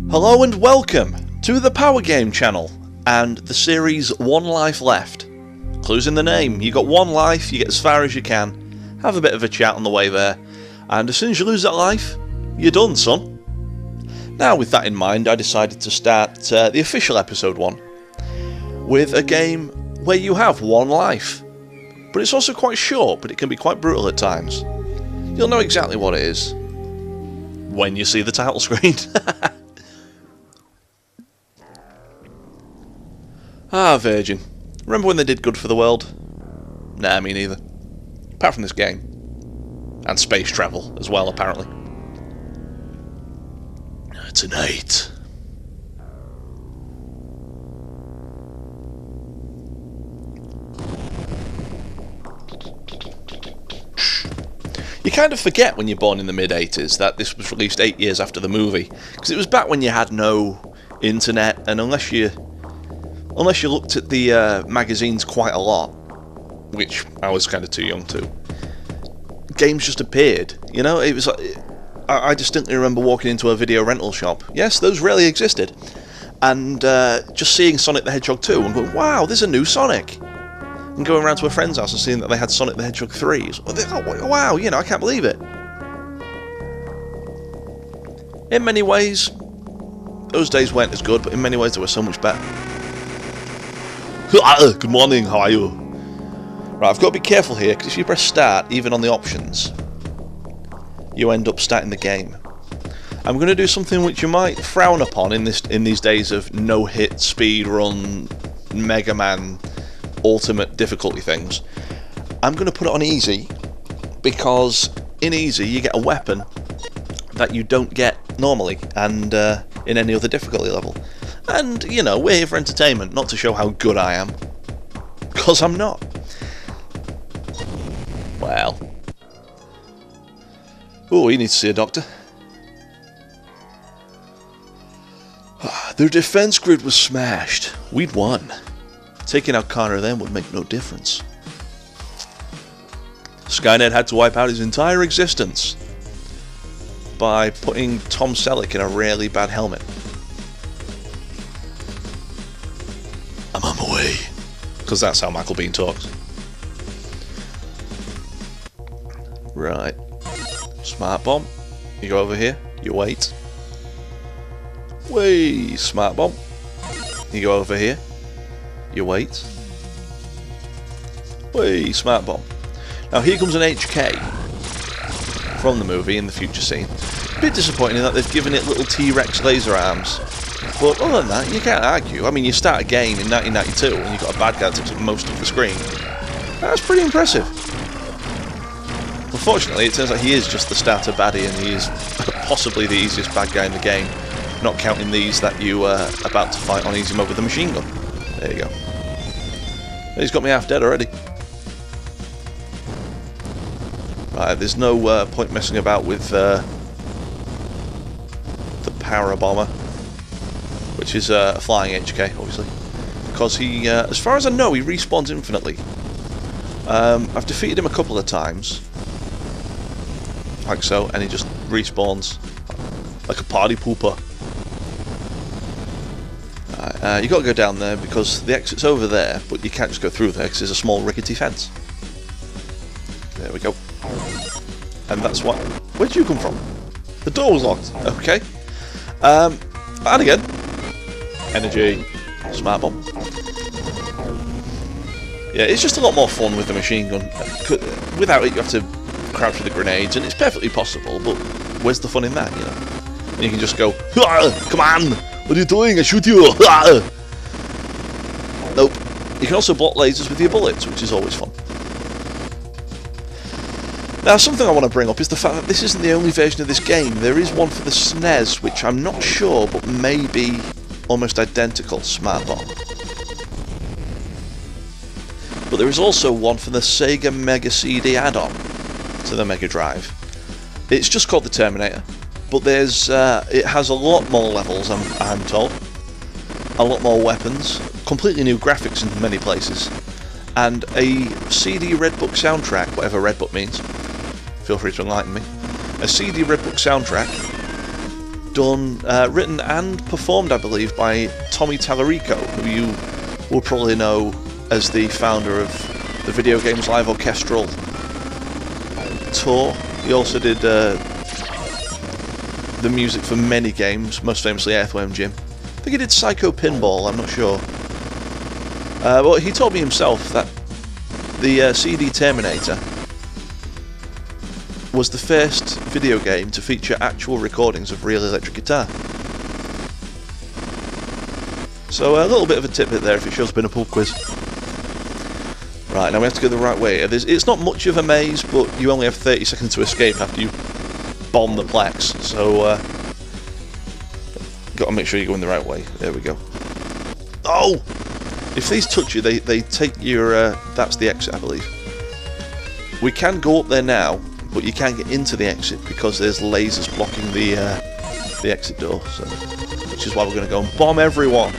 Hello and welcome to the Power Game channel and the series One Life Left. Clues in the name, you got one life, you get as far as you can, have a bit of a chat on the way there, and as soon as you lose that life, you're done, son. Now with that in mind, I decided to start the official episode 1 with a game where you have one life, but it's also quite short, but it can be quite brutal at times. You'll know exactly what it is when you see the title screen. Ah, Virgin. Remember when they did good for the world? Nah, me neither. Apart from this game. And space travel as well, apparently. Tonight. You kind of forget when you're born in the mid-80s that this was released 8 years after the movie. Because it was back when you had no internet, and unless you looked at the magazines quite a lot, which I was kind of too young to, games just appeared. You know, it was like, I distinctly remember walking into a video rental shop. Yes, those really existed. And just seeing Sonic the Hedgehog 2 and going, wow, there's a new Sonic. And going around to a friend's house and seeing that they had Sonic the Hedgehog 3. Oh, wow, you know, I can't believe it. In many ways, those days weren't as good, but in many ways they were so much better. Good morning, how are you? Right, I've got to be careful here, because if you press start, even on the options, you end up starting the game. I'm going to do something which you might frown upon in these days of no-hit, speedrun, Mega Man, ultimate difficulty things. I'm going to put it on easy, because in easy you get a weapon that you don't get normally, and in any other difficulty level. And, you know, we're here for entertainment, not to show how good I am. Because I'm not. Well. Oh, you need to see a doctor. Their defense grid was smashed. We'd won. Taking out Connor then would make no difference. Skynet had to wipe out his entire existence by putting Tom Selleck in a really bad helmet. I'm on my way. Because that's how Michael Biehn talks. Right. Smart bomb. You go over here. You wait. Way. Smart bomb. You go over here. You wait. Way. Smart bomb. Now here comes an HK from the movie in the future scene. A bit disappointing that they've given it little T-Rex laser arms. But other than that, you can't argue. I mean, you start a game in 1992 and you've got a bad guy that takes up most of the screen. That's pretty impressive. Unfortunately, it turns out he is just the starter baddie and he is possibly the easiest bad guy in the game, not counting these that you are about to fight on easy mode with a machine gun. There you go. He's got me half dead already. Right, there's no point messing about with the Power Bomber, which is a flying HK, obviously, because he, as far as I know, he respawns infinitely. I've defeated him a couple of times, like so, and he just respawns like a party pooper. You got to go down there because the exit's over there, but you can't just go through there because there's a small rickety fence. There we go. And that's what. Where'd you come from? The door was locked. Okay. And again. Energy. Smart bomb. Yeah, it's just a lot more fun with the machine gun. Without it, you have to crouch with the grenades, and it's perfectly possible, but where's the fun in that, you know? And you can just go, come on! What are you doing? I shoot you! Nope. You can also block lasers with your bullets, which is always fun. Now, something I want to bring up is the fact that this isn't the only version of this game. There is one for the SNES, which I'm not sure, but may be almost identical. Smart bomb. But there is also one for the Sega Mega CD add-on to the Mega Drive. It's just called the Terminator, but there's it has a lot more levels, I'm told, a lot more weapons, completely new graphics in many places, and a CD Red Book soundtrack, whatever Red Book means. Feel free to enlighten me. A CD Red Book soundtrack written and performed, I believe, by Tommy Tallarico, who you will probably know as the founder of the Video Games Live Orchestral Tour. He also did the music for many games, most famously Earthworm Jim. I think he did Psycho Pinball, I'm not sure. Well, he told me himself that the CD Terminator was the first video game to feature actual recordings of real electric guitar. So a little bit of a tidbit there if it shows up in a pub quiz. Right, now we have to go the right way. It's not much of a maze, but you only have 30 seconds to escape after you bomb the Plex. So, got to make sure you're going the right way. There we go. Oh! If these touch you, they take your... that's the exit, I believe. We can go up there now, but you can't get into the exit because there's lasers blocking the exit door. So, which is why we're going to go and bomb everyone.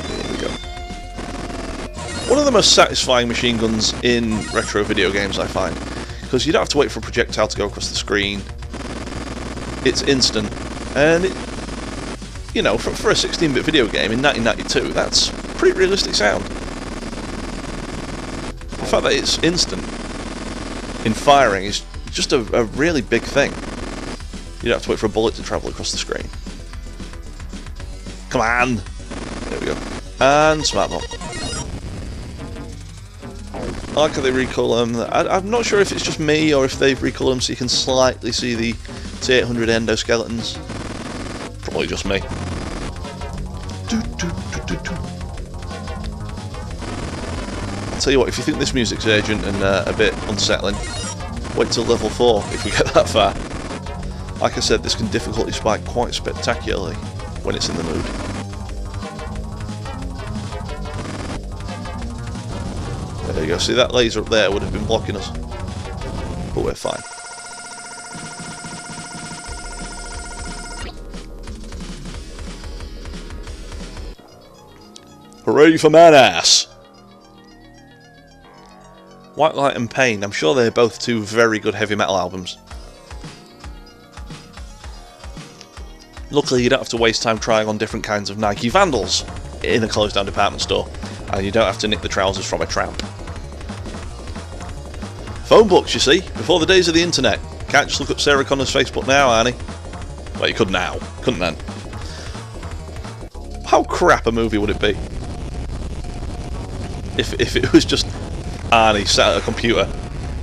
There we go. One of the most satisfying machine guns in retro video games, I find, because you don't have to wait for a projectile to go across the screen. It's instant, and it, you know, for a 16-bit video game in 1992, that's pretty realistic sound. The fact that it's instant in firing is just a really big thing. You don't have to wait for a bullet to travel across the screen. Come on! There we go. And smart bomb. I like how they recolour them. I'm not sure if it's just me or if they've recolored them so you can slightly see the T-800 endoskeletons. Probably just me. I'll tell you what, if you think this music's urgent and a bit unsettling, wait till level 4 if we get that far. Like I said, this can difficulty spike quite spectacularly when it's in the mood. There you go, see that laser up there would have been blocking us, but we're fine. Hooray for man-ass! White Light and Pain, I'm sure they're both two very good heavy metal albums. Luckily you don't have to waste time trying on different kinds of Nike Vandals in a closed down department store, and you don't have to nick the trousers from a tramp. Phone books, you see, before the days of the internet. Can't just look up Sarah Connor's Facebook now, Arnie. Well, you could now, couldn't then? How crap a movie would it be if it was just Arnie sat at a computer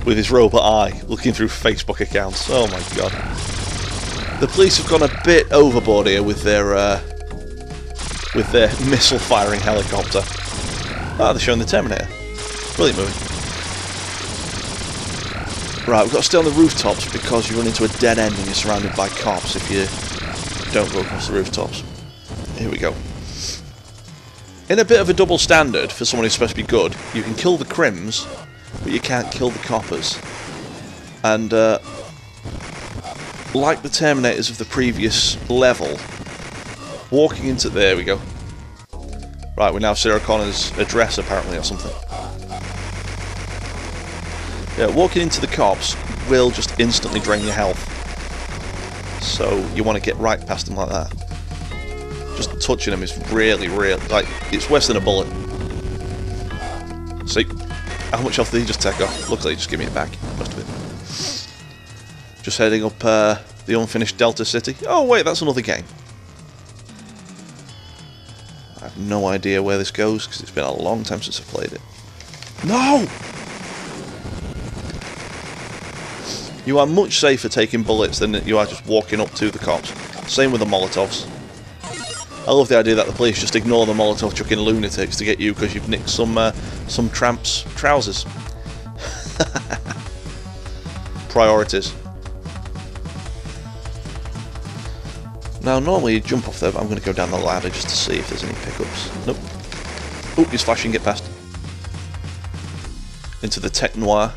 with his robot eye looking through Facebook accounts? Oh my god. The police have gone a bit overboard here with their missile firing helicopter. Ah, they're showing the Terminator. Brilliant movie. Right, we've got to stay on the rooftops because you run into a dead end and you're surrounded by cops if you don't go across the rooftops. Here we go. In a bit of a double standard for someone who's supposed to be good, you can kill the crims, but you can't kill the coppers. And like the Terminators of the previous level, walking into... there we go. Right, we now have Sarah Connor's address apparently or something. Yeah, walking into the cops will just instantly drain your health. So you want to get right past them like that. Just touching them is really, like, it's worse than a bullet. See? How much health did he just take off? Luckily he just gave me it back. Most of it. Just heading up the unfinished Delta City. Oh wait, that's another game. I have no idea where this goes because it's been a long time since I've played it. No! You are much safer taking bullets than you are just walking up to the cops. Same with the Molotovs. I love the idea that the police just ignore the Molotov chucking lunatics to get you because you've nicked some tramp's trousers. Priorities. Now normally you jump off there, but I'm going to go down the ladder just to see if there's any pickups. Nope. Oh, he's flashing, get past. Into the Tech Noir.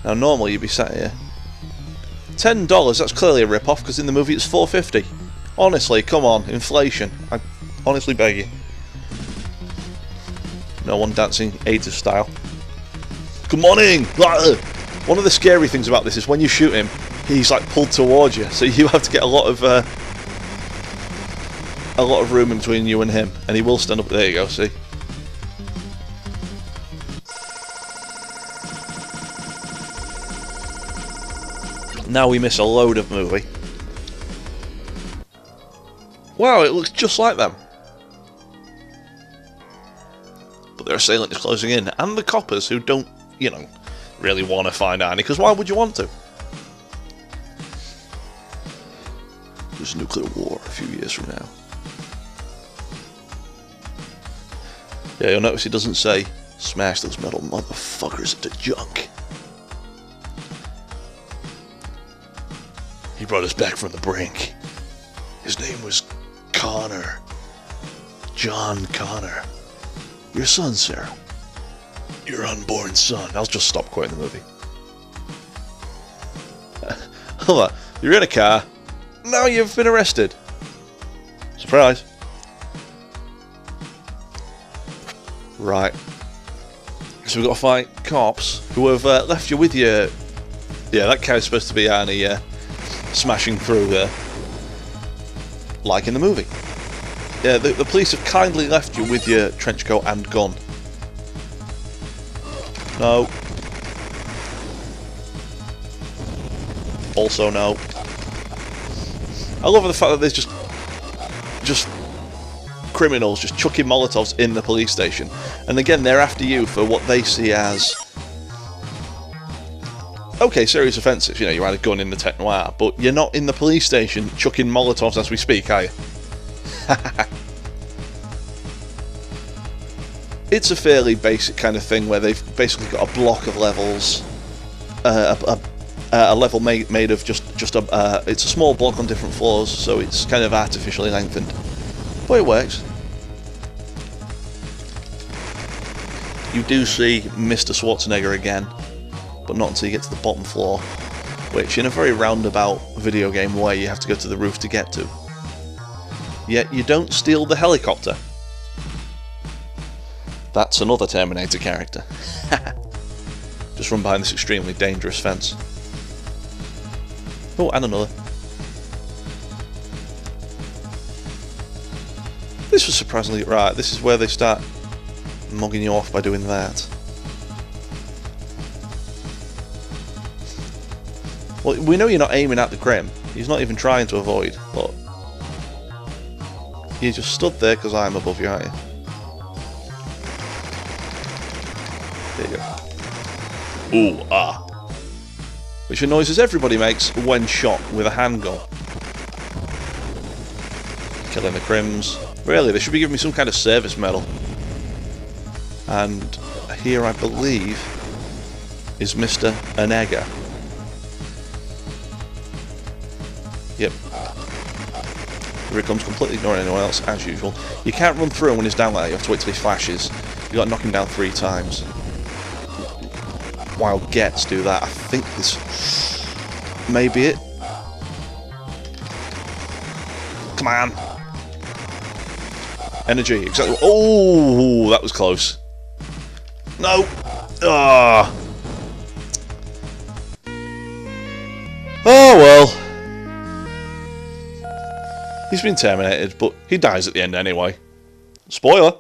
Now normally you'd be sat here. $10, that's clearly a rip-off because in the movie it's $4.50. Honestly, come on, inflation. I honestly beg you. No one dancing 80s style. Good morning! What One of the scary things about this is when you shoot him, he's like pulled towards you, so you have to get a lot of room in between you and him, and he will stand up. There you go. See. Now we miss a load of movie. Wow, it looks just like them. But their assailant is closing in, and the coppers who don't, you know, really want to find Arnie, because why would you want to? There's a nuclear war a few years from now. Yeah, you'll notice he doesn't say, smash those metal motherfuckers into junk. He brought us back from the brink. His name was Connor. John Connor. Your son, Sarah. Your unborn son. I'll just stop quoting the movie. Hold on. You're in a car. Now you've been arrested. Surprise. Right. So we've got to fight cops who have left you with your... Yeah, that guy's supposed to be Arnie smashing through there. Like in the movie. Yeah, the police have kindly left you with your trench coat and gun. No. Also no. I love the fact that there's just criminals just chucking Molotovs in the police station. And again, they're after you for what they see as... Okay, serious offences, you know, you had a gun in the Tech Noir, but you're not in the police station chucking Molotovs as we speak, are you? It's a fairly basic kind of thing where they've basically got a block of levels, a level made of just it's a small block on different floors, so it's kind of artificially lengthened, but it works. You do see Mr. Schwarzenegger again, but not until you get to the bottom floor, which in a very roundabout video game way you have to go to the roof to get to. Yet you don't steal the helicopter. That's another Terminator character. Just run behind this extremely dangerous fence. Oh, and another. This was surprisingly... Right, this is where they start mugging you off by doing that. Well, we know you're not aiming at the Grim. He's not even trying to avoid, but... You just stood there because I'm above you, aren't you? There you go. Ooh, ah. Which are noises everybody makes when shot with a handgun. Killing the Crims. Really, they should be giving me some kind of service medal. And here, I believe, is Mr. Onega. Yep. Here he comes, completely ignoring anyone else, as usual. You can't run through him when he's down like that, you have to wait till he flashes. You've got to knock him down 3 times. Wild Gets do that. I think this may be it. Come on. Energy, exactly. Oh, that was close. No. Ah. Oh well. He's been terminated, but he dies at the end anyway. Spoiler.